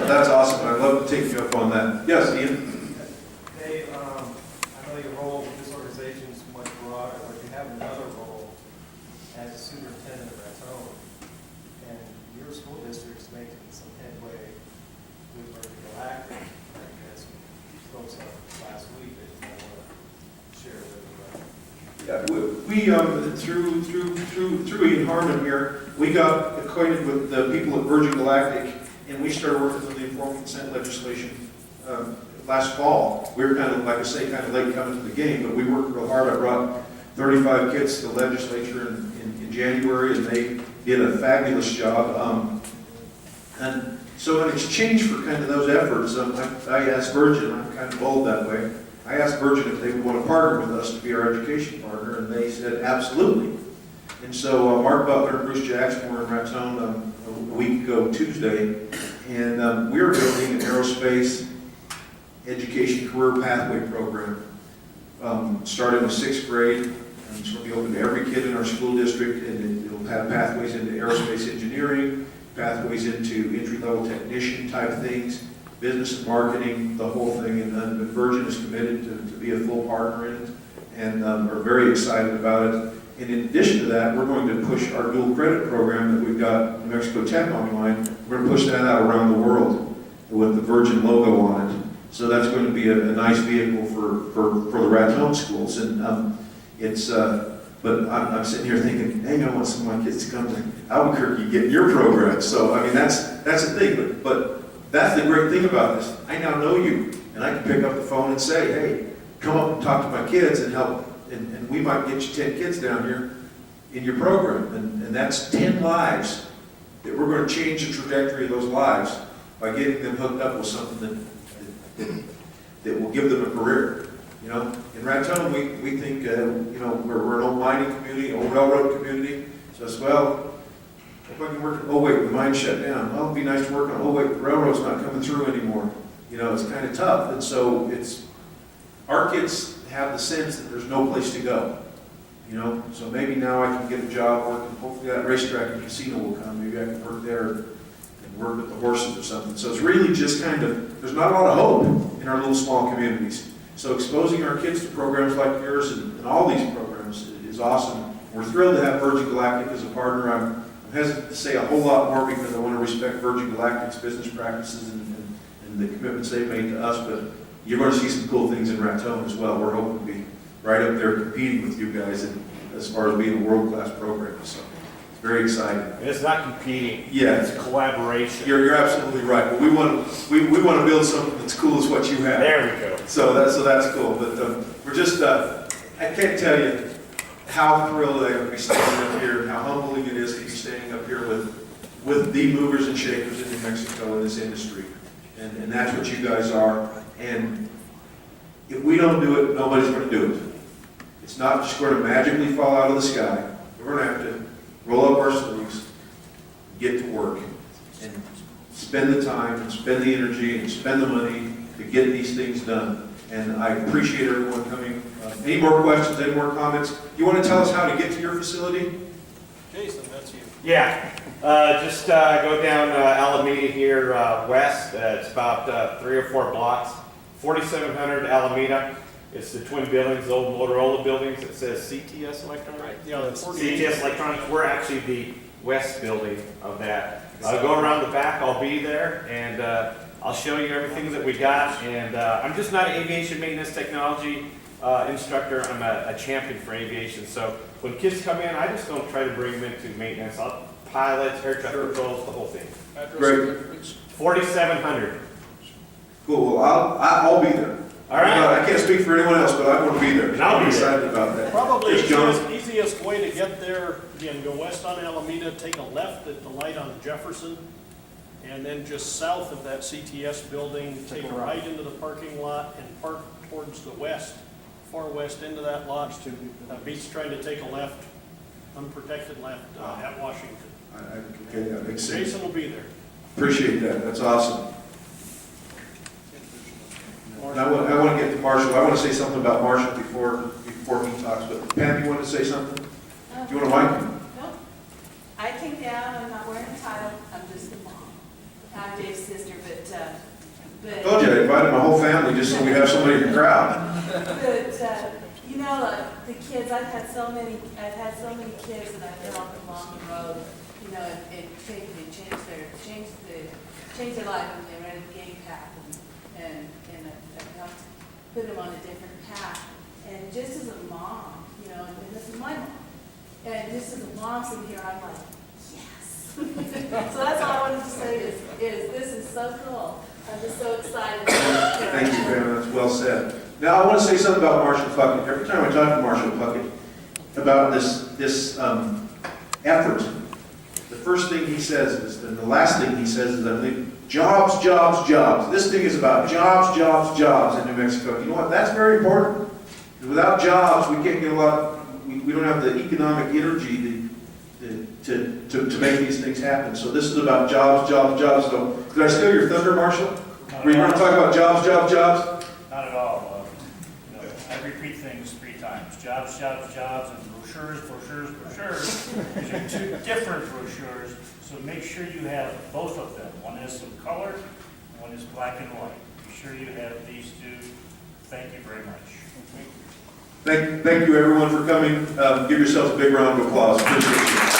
That's awesome. I'd love to take you up on that. Yes, Ian? Dave, I know your role with this organization is much broader, but you have another role as a superintendent of Raton. And your school district's making some headway with Virgin Galactic, as you spoke of last week, that you might want to share with Through Ian Harmon here, we got acquainted with the people at Virgin Galactic, and we started working on the informed consent legislation last fall. We were kind of, like I say, kind of late coming to the game, but we worked real hard. I brought 35 kids to the legislature in January, and they did a fabulous job. And so in exchange for kind of those efforts, I asked Virgin, I'm kind of bold that way, I asked Virgin if they would want to partner with us to be our education partner, and they said absolutely. And so Mark Butler and Bruce Jackson were in Raton a week ago Tuesday, and we are building an aerospace education career pathway program, starting with 6th grade. And it's going to be open to every kid in our school district, and it'll have pathways into aerospace engineering, pathways into entry-level technician type things, business and marketing, the whole thing. And Virgin is committed to be a full partner in it, and we're very excited about it. And in addition to that, we're going to push our dual credit program that we've got New Mexico Tech online. We're going to push that out around the world with the Virgin logo on it. So that's going to be a nice vehicle for the Raton schools. And but I'm sitting here thinking, dang, I want some of my kids to come to Albuquerque get your program. So I mean, that's the thing. But that's the great thing about this. I now know you, and I can pick up the phone and say, hey, come up and talk to my kids and help. And we might get you 10 kids down here in your program. And that's 10 lives that we're going to change the trajectory of those lives by getting them hooked up with something that will give them a career. You know, in Raton, we think, you know, we're an old mining community, old railroad community. So it's, well, if I can work, oh wait, the mine shut down. Well, it'd be nice to work on, oh wait, the railroad's not coming through anymore. You know, it's kind of tough. And so our kids have the sense that there's no place to go, you know. So maybe now I can get a job working, hopefully that racetrack and casino will come, maybe I can work there and work with the horses or something. So it's really just kind of, there's not a lot of hope in our little small communities. So exposing our kids to programs like yours and all these programs is awesome. We're thrilled to have Virgin Galactic as a partner. I'm hesitant to say a whole lot more because I want to respect Virgin Galactic's business practices and the commitments they've made to us, but you're going to see some cool things in Raton as well. We're hoping to be right up there competing with you guys as far as being a world-class program. So it's very exciting. And it's not competing. Yeah, it's collaboration. You're absolutely right. But we want to build something that's cool as what you have. There we go. So that's cool. But we're just I can't tell you how thrilled I am to be standing up here and how humbling it is to be standing up here with the movers and shakers in New Mexico in this industry. And that's what you guys are. And if we don't do it, nobody's going to do it. It's not just going to magically fall out of the sky. We're going to have to roll up our sleeves, get to work, and spend the time, and spend the energy, and spend the money to get these things done. And I appreciate everyone coming. Any more questions, any more comments? You want to tell us how to get to your facility? Jason, that's you. Yeah, just go down Alameda here west. It's about 3 or 4 blocks. 4700 Alameda. It's the twin buildings, the old Motorola buildings. It says CTS Electronics. Right. Yeah, CTS Electronics. We're actually the west building of that. I'll go around the back. I'll be there, and I'll show you everything that we got. And I'm just not an aviation maintenance technology instructor. I'm a champion for aviation. So when kids come in, I just don't try to bring them into maintenance. I'll pilots, air traffic controls, the whole thing. Great. 4700. Cool. Well, I'll be there. All right. I can't speak for anyone else, but I want to be there. And I'll I'm be excited about that. Probably Yes, John? the easiest way to get there, again, go west on Alameda, take a left at the light on Jefferson, and then just south of that CTS building, take a right into the parking lot and park towards the west, far west into that lot. Beats trying to take a left, unprotected left at Washington. Okay, that makes sense. Jason will be there. Appreciate that. That's awesome. And I want to get to Marshall. I want to say something about Marshall before he talks. But Pam, you want to say something? Do you want to mic? No. I came down, I'm not wearing a title, I'm just the mom. I'm Dave's sister, but Told you, I invited my whole family just so we have somebody in the crowd. But, you know, like, the kids, I've had so many kids that I've been off along the road, you know, and changed their life when they read the game path and I helped put them on a different path. And just as a mom, you know, and this is my mom, and just as a mom sitting here, I'm like, yes. So that's all I wanted to say is this is so cool. I'm just so excited. Thank you, Pam, that's well said. Now, I want to say something about Marshall Puckett. Every time I talk to Marshall Puckett about this effort, the first thing he says is, and the last thing he says is, I believe, jobs, jobs, jobs. This thing is about jobs, jobs, jobs in New Mexico. You know what? That's very important. Without jobs, we can't get a lot, we don't have the economic energy to make these things happen. So this is about jobs, jobs, jobs. So, did I steal your thunder, Marshall? Were you going to talk about jobs, jobs, jobs? Not at all. You know, I repeat things 3 times. Jobs, jobs, jobs, and brochures, brochures, brochures. These are 2 different brochures, so make sure you have both of them. One has some color, and one is black and white. Be sure you have these 2. Thank you very much. Thank you, everyone, for coming. Give yourselves a big round of applause. Appreciate you.